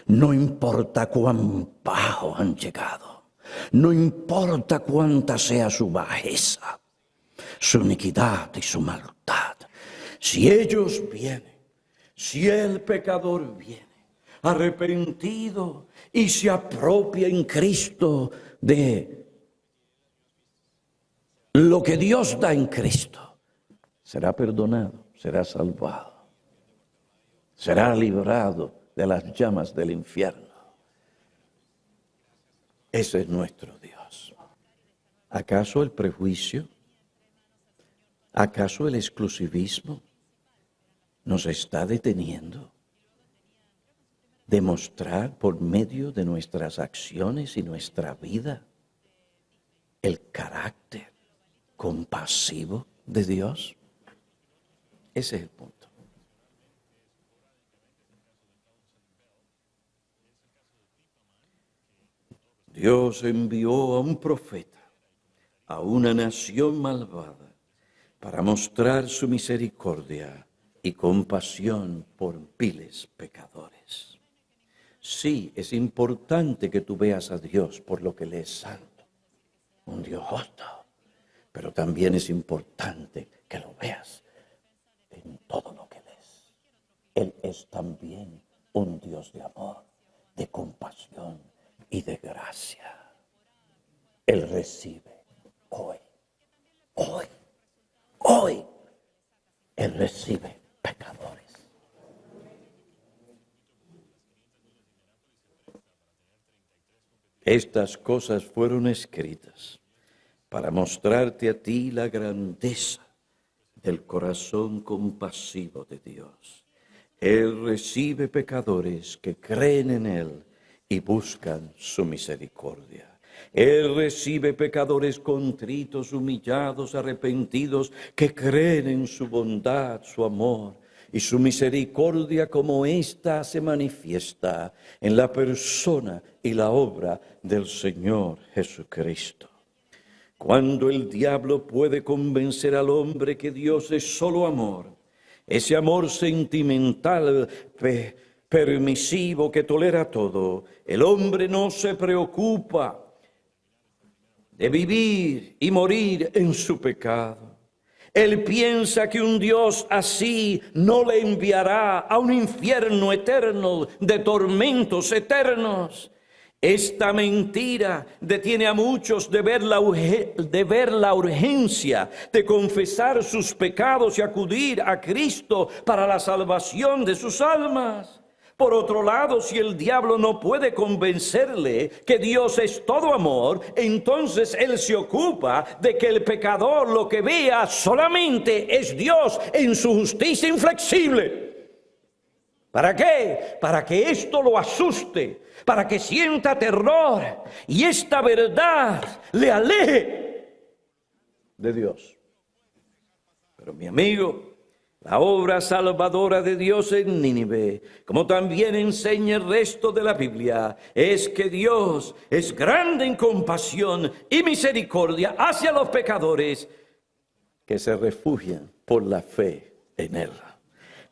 no importa cuán bajo han llegado, no importa cuánta sea su bajeza, su iniquidad y su maldad. Si ellos vienen, si el pecador viene arrepentido y se apropia en Cristo de lo que Dios da en Cristo, será perdonado, será salvado, será librado de las llamas del infierno. Ese es nuestro Dios. ¿Acaso el prejuicio? ¿Acaso el exclusivismo? nos está deteniendo de mostrar por medio de nuestras acciones y nuestra vida el carácter compasivo de Dios? Ese es el punto. Dios envió a un profeta a una nación malvada para mostrar su misericordia y compasión por viles pecadores. Sí, es importante que tú veas a Dios por lo que Él es santo, un Dios justo, pero también es importante que lo veas en todo lo que Él es. Él es también un Dios de amor, de compasión y de gracia. Él recibe hoy, Él recibe pecadores. Estas cosas fueron escritas para mostrarte a ti la grandeza del corazón compasivo de Dios. Él recibe pecadores que creen en Él y buscan su misericordia. Él recibe pecadores contritos, humillados, arrepentidos, que creen en su bondad, su amor y su misericordia, como ésta se manifiesta en la persona y la obra del Señor Jesucristo. Cuando el diablo puede convencer al hombre que Dios es solo amor, ese amor sentimental, permisivo, que tolera todo, el hombre no se preocupa de vivir y morir en su pecado. Él piensa que un Dios así no le enviará a un infierno eterno de tormentos eternos. Esta mentira detiene a muchos de ver la urgencia de confesar sus pecados y acudir a Cristo para la salvación de sus almas. Por otro lado, si el diablo no puede convencerle que Dios es todo amor, entonces él se ocupa de que el pecador lo que vea solamente es Dios en su justicia inflexible. ¿Para qué? Para que esto lo asuste, para que sienta terror y esta verdad le aleje de Dios. Pero mi amigo, la obra salvadora de Dios en Nínive, como también enseña el resto de la Biblia, es que Dios es grande en compasión y misericordia hacia los pecadores que se refugian por la fe en Él.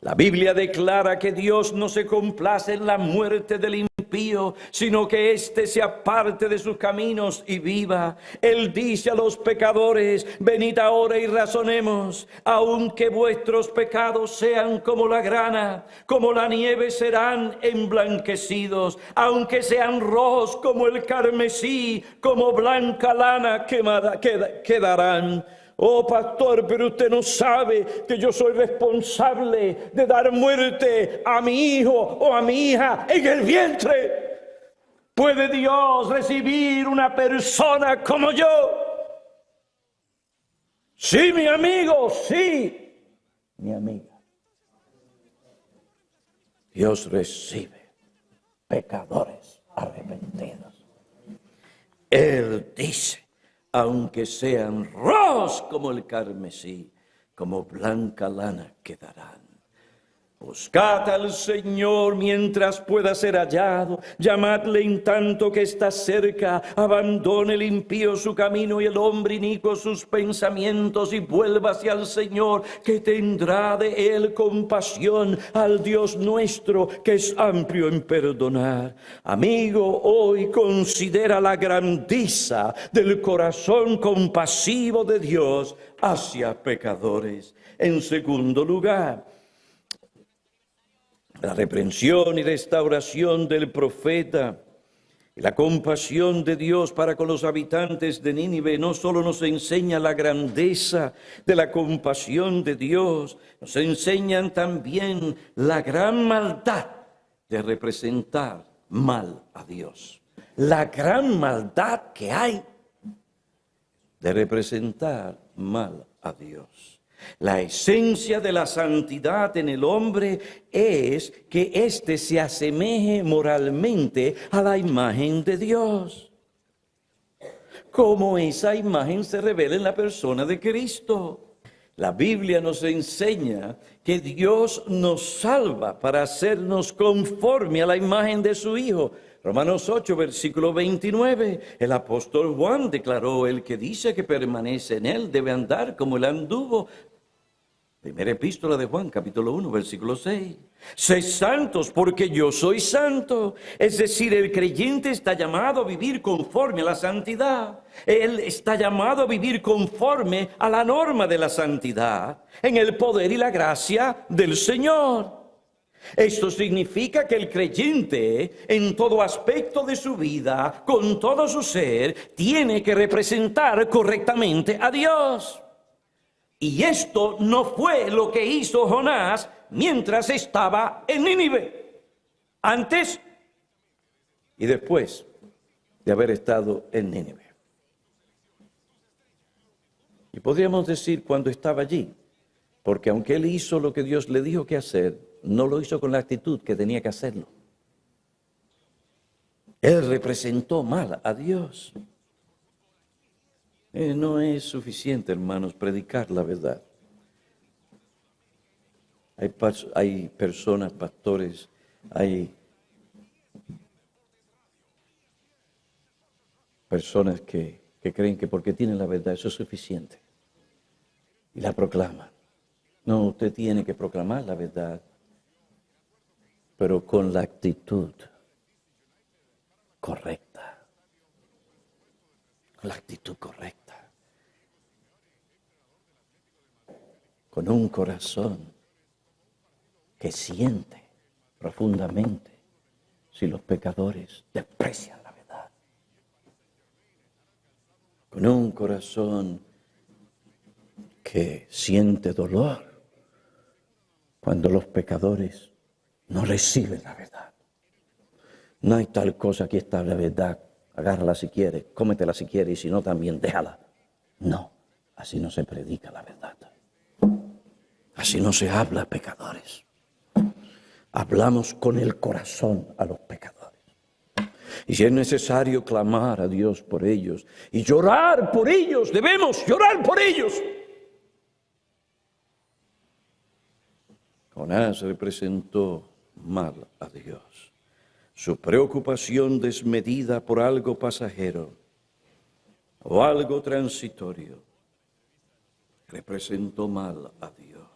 La Biblia declara que Dios no se complace en la muerte del impío, sino que éste se aparte de sus caminos y viva. Él dice a los pecadores: venid ahora y razonemos, aunque vuestros pecados sean como la grana, como la nieve serán emblanquecidos, aunque sean rojos como el carmesí, como blanca lana quedarán. Oh, pastor, pero usted no sabe que yo soy responsable de dar muerte a mi hijo o a mi hija en el vientre. ¿Puede Dios recibir una persona como yo? Sí, mi amigo, sí, mi amiga. Dios recibe pecadores arrepentidos. Él dice: aunque sean rojos como el carmesí, como blanca lana quedarán. Buscad al Señor mientras pueda ser hallado, llamadle en tanto que está cerca. Abandone el impío su camino y el hombre inicuo sus pensamientos, y vuélvase al Señor, que tendrá de él compasión, al Dios nuestro, que es amplio en perdonar. Amigo, hoy considera la grandeza del corazón compasivo de Dios hacia pecadores. En segundo lugar, la reprensión y restauración del profeta y la compasión de Dios para con los habitantes de Nínive no solo nos enseña la grandeza de la compasión de Dios, nos enseñan también la gran maldad de representar mal a Dios. La gran maldad que hay de representar mal a Dios. La esencia de la santidad en el hombre es que éste se asemeje moralmente a la imagen de Dios, como esa imagen se revela en la persona de Cristo. La Biblia nos enseña que Dios nos salva para hacernos conforme a la imagen de su Hijo. Romanos 8, versículo 29, el apóstol Juan declaró: el que dice que permanece en él debe andar como él anduvo. Primera epístola de Juan, capítulo 1, versículo 6. Sed santos porque yo soy santo. Es decir, el creyente está llamado a vivir conforme a la santidad. Él está llamado a vivir conforme a la norma de la santidad, en el poder y la gracia del Señor. Esto significa que el creyente, en todo aspecto de su vida, con todo su ser, tiene que representar correctamente a Dios. Y esto no fue lo que hizo Jonás mientras estaba en Nínive, antes y después de haber estado en Nínive. Y podríamos decir cuando estaba allí, porque aunque él hizo lo que Dios le dijo que hacer, no lo hizo con la actitud que tenía que hacerlo. Él representó mal a Dios. No es suficiente, hermanos, predicar la verdad. Hay personas, pastores, hay personas que creen que porque tienen la verdad eso es suficiente y la proclaman. No, usted tiene que proclamar la verdad, pero con la actitud correcta. Con la actitud correcta. Con un corazón que siente profundamente si los pecadores desprecian la verdad. Con un corazón que siente dolor cuando los pecadores no reciben la verdad. No hay tal cosa, aquí está la verdad, agárrala si quieres, cómetela si quieres y si no también déjala. No, así no se predica la verdad. Así no se habla a pecadores. Hablamos con el corazón a los pecadores. Y si es necesario clamar a Dios por ellos y llorar por ellos, debemos llorar por ellos. Jonás representó mal a Dios. Su preocupación desmedida por algo pasajero o algo transitorio representó mal a Dios.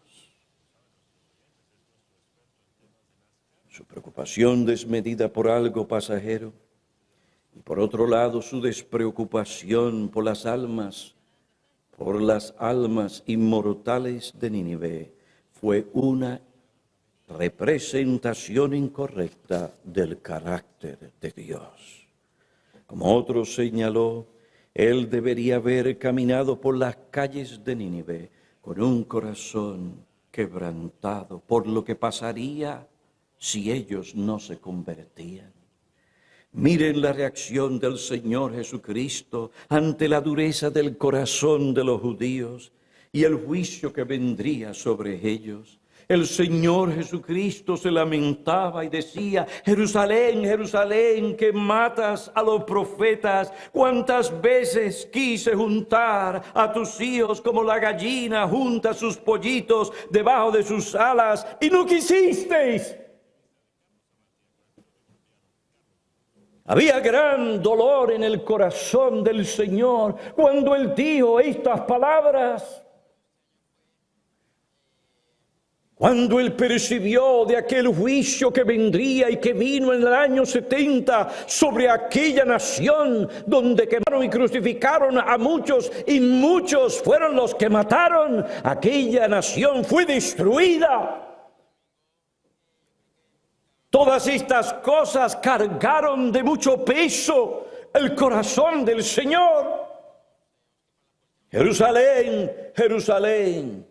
Su preocupación desmedida por algo pasajero y por otro lado su despreocupación por las almas inmortales de Nínive fue una representación incorrecta del carácter de Dios. Como otro señaló, él debería haber caminado por las calles de Nínive con un corazón quebrantado por lo que pasaría si ellos no se convertían. Miren la reacción del Señor Jesucristo ante la dureza del corazón de los judíos y el juicio que vendría sobre ellos. El Señor Jesucristo se lamentaba y decía: Jerusalén, Jerusalén, que matas a los profetas, cuántas veces quise juntar a tus hijos como la gallina junta sus pollitos debajo de sus alas y no quisisteis. Había gran dolor en el corazón del Señor cuando Él dijo estas palabras. Cuando Él percibió de aquel juicio que vendría y que vino en el año 70 sobre aquella nación donde quemaron y crucificaron a muchos y muchos fueron los que mataron, aquella nación fue destruida. Todas estas cosas cargaron de mucho peso el corazón del Señor. Jerusalén, Jerusalén,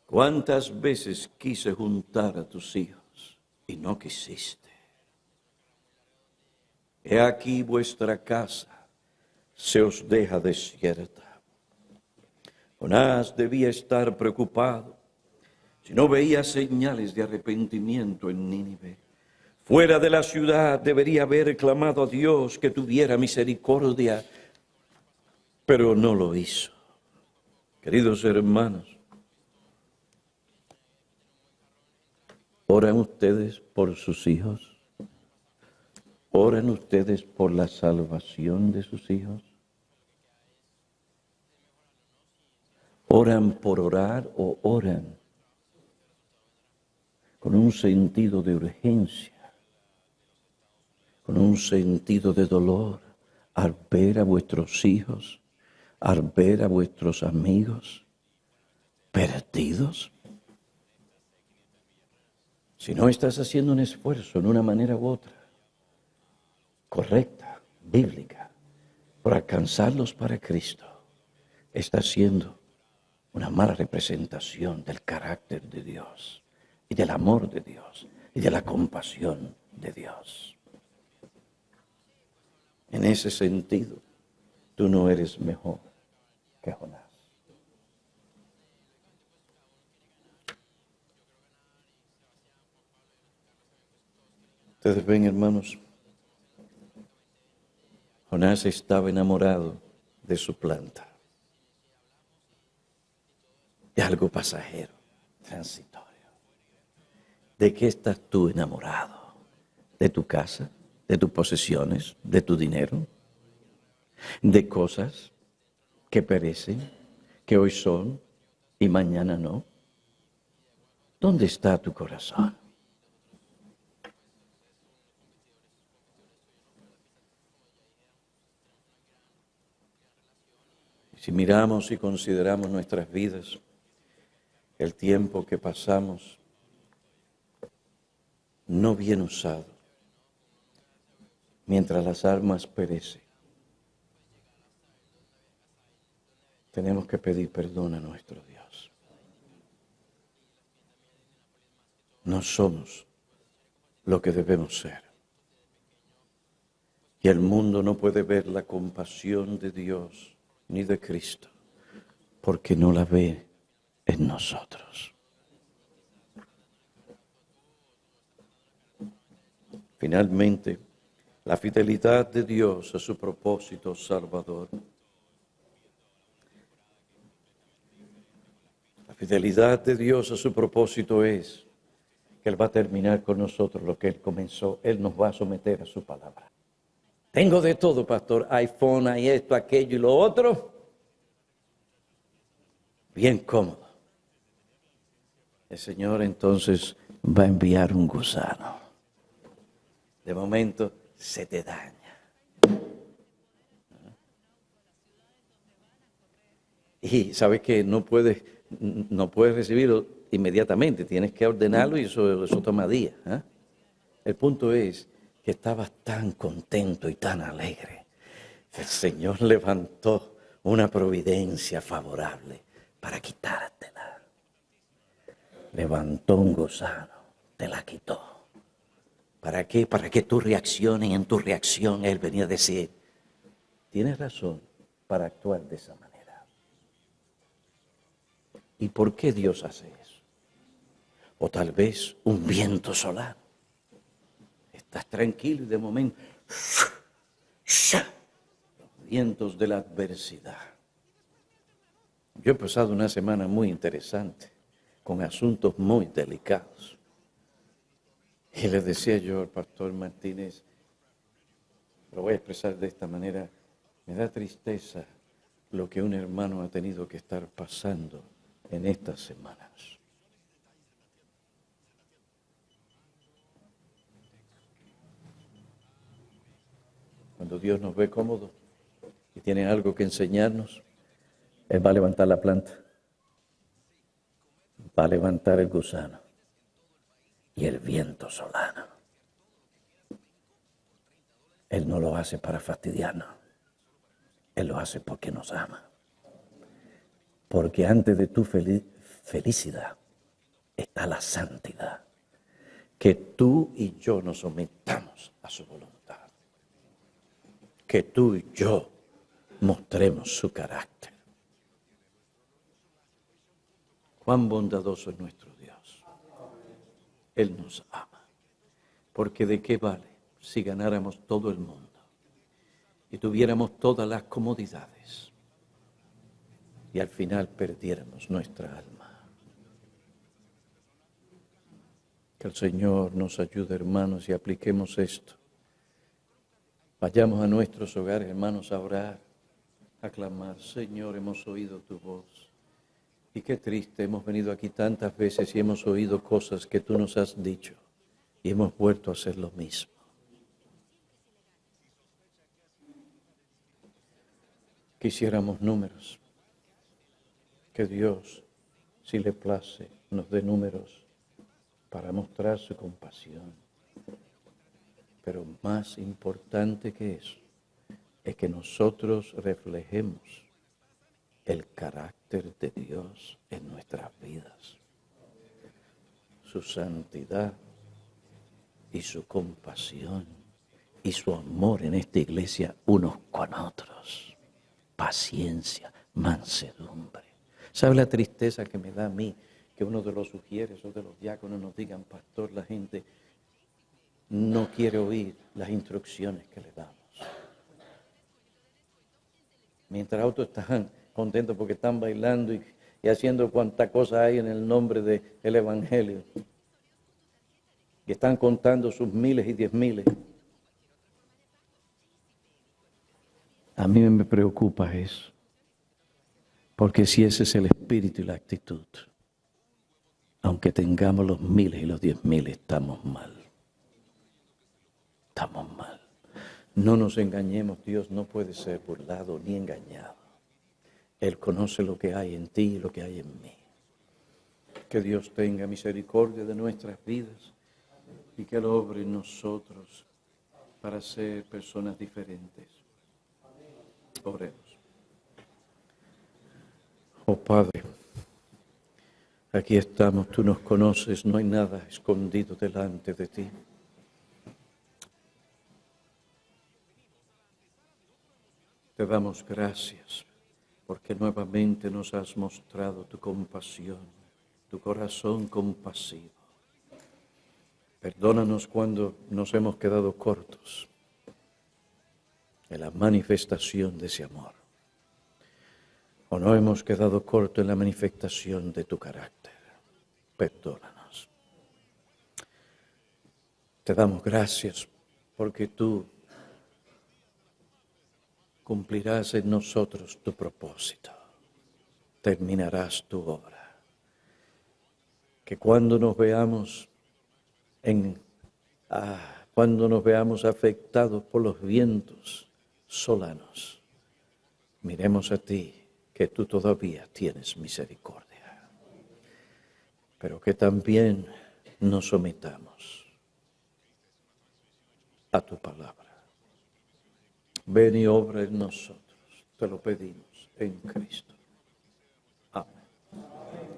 ¿cuántas veces quise juntar a tus hijos y no quisiste? He aquí vuestra casa se os deja desierta. Jonás debía estar preocupado si no veía señales de arrepentimiento en Nínive. Fuera de la ciudad debería haber clamado a Dios que tuviera misericordia, pero no lo hizo. Queridos hermanos, ¿oran ustedes por sus hijos? ¿Oran ustedes por la salvación de sus hijos? ¿Oran por orar o oran con un sentido de urgencia, con un sentido de dolor al ver a vuestros hijos, al ver a vuestros amigos perdidos? Si no estás haciendo un esfuerzo en una manera u otra, correcta, bíblica, por alcanzarlos para Cristo, estás siendo una mala representación del carácter de Dios y del amor de Dios y de la compasión de Dios. En ese sentido, tú no eres mejor que Jonás. Ustedes ven, hermanos, Jonás estaba enamorado de su planta, de algo pasajero, transitorio. ¿De qué estás tú enamorado? ¿De tu casa? ¿De tus posesiones? ¿De tu dinero? ¿De cosas que perecen, que hoy son y mañana no? ¿Dónde está tu corazón? Si miramos y consideramos nuestras vidas, el tiempo que pasamos no bien usado, mientras las almas perecen, tenemos que pedir perdón a nuestro Dios. No somos lo que debemos ser. Y el mundo no puede ver la compasión de Dios ni de Cristo, porque no la ve en nosotros. Finalmente, la fidelidad de Dios a su propósito salvador. La fidelidad de Dios a su propósito es que Él va a terminar con nosotros lo que Él comenzó. Él nos va a someter a su palabra. Tengo de todo, pastor. iPhone, hay esto, aquello y lo otro. Bien cómodo. El Señor entonces va a enviar un gusano. De momento se te daña. Y sabes que no puedes recibirlo inmediatamente, tienes que ordenarlo y eso toma días. El punto es que estabas tan contento y tan alegre que el Señor levantó una providencia favorable para quitártela. Levantó un gusano, te la quitó. ¿Para qué? Para que tú reacciones y en tu reacción Él venía a decir, tienes razón para actuar de esa manera. ¿Y por qué Dios hace eso? O tal vez un viento solar. Estás tranquilo y de momento, los vientos de la adversidad. Yo he pasado una semana muy interesante, con asuntos muy delicados. Y le decía yo al pastor Martínez, lo voy a expresar de esta manera, me da tristeza lo que un hermano ha tenido que estar pasando en estas semanas. Cuando Dios nos ve cómodos y tiene algo que enseñarnos, Él va a levantar la planta, va a levantar el gusano y el viento solano. Él no lo hace para fastidiarnos, Él lo hace porque nos ama. Porque antes de tu felicidad está la santidad. Que tú y yo nos sometamos a su voluntad. Que tú y yo mostremos su carácter. Cuán bondadoso es nuestro Dios. Él nos ama. Porque ¿de qué vale si ganáramos todo el mundo y tuviéramos todas las comodidades y al final perdiéramos nuestra alma? Que el Señor nos ayude, hermanos, y apliquemos esto. Vayamos a nuestros hogares, hermanos, a orar, a clamar. Señor, hemos oído tu voz. Y qué triste, hemos venido aquí tantas veces y hemos oído cosas que tú nos has dicho y hemos vuelto a hacer lo mismo. Quisiéramos números. Que Dios, si le place, nos dé números para mostrar su compasión. Pero más importante que eso es que nosotros reflejemos el carácter de Dios en nuestras vidas, su santidad y su compasión y su amor en esta iglesia unos con otros, paciencia, mansedumbre. ¿Sabe la tristeza que me da a mí que uno de los sugieres o de los diáconos nos digan, pastor, la gente no quiere oír las instrucciones que le damos? Mientras otros están contentos porque están bailando y haciendo cuanta cosa hay en el nombre del Evangelio. Y están contando sus miles y 10,000. A mí me preocupa eso. Porque si ese es el espíritu y la actitud, aunque tengamos los miles y los 10,000, estamos mal. Estamos mal. No nos engañemos, Dios no puede ser burlado ni engañado. Él conoce lo que hay en ti y lo que hay en mí. Que Dios tenga misericordia de nuestras vidas y que Él obre en nosotros para ser personas diferentes. Oremos. Oh Padre, aquí estamos, tú nos conoces, no hay nada escondido delante de ti. Te damos gracias porque nuevamente nos has mostrado tu compasión, tu corazón compasivo. Perdónanos cuando nos hemos quedado cortos en la manifestación de ese amor. O no hemos quedado cortos en la manifestación de tu carácter. Perdónanos. Te damos gracias porque tú cumplirás en nosotros tu propósito. Terminarás tu obra. Que cuando nos veamos cuando nos veamos afectados por los vientos solanos, miremos a ti, que tú todavía tienes misericordia. Pero que también nos sometamos a tu palabra. Ven y obra en nosotros, te lo pedimos en Cristo. Amén.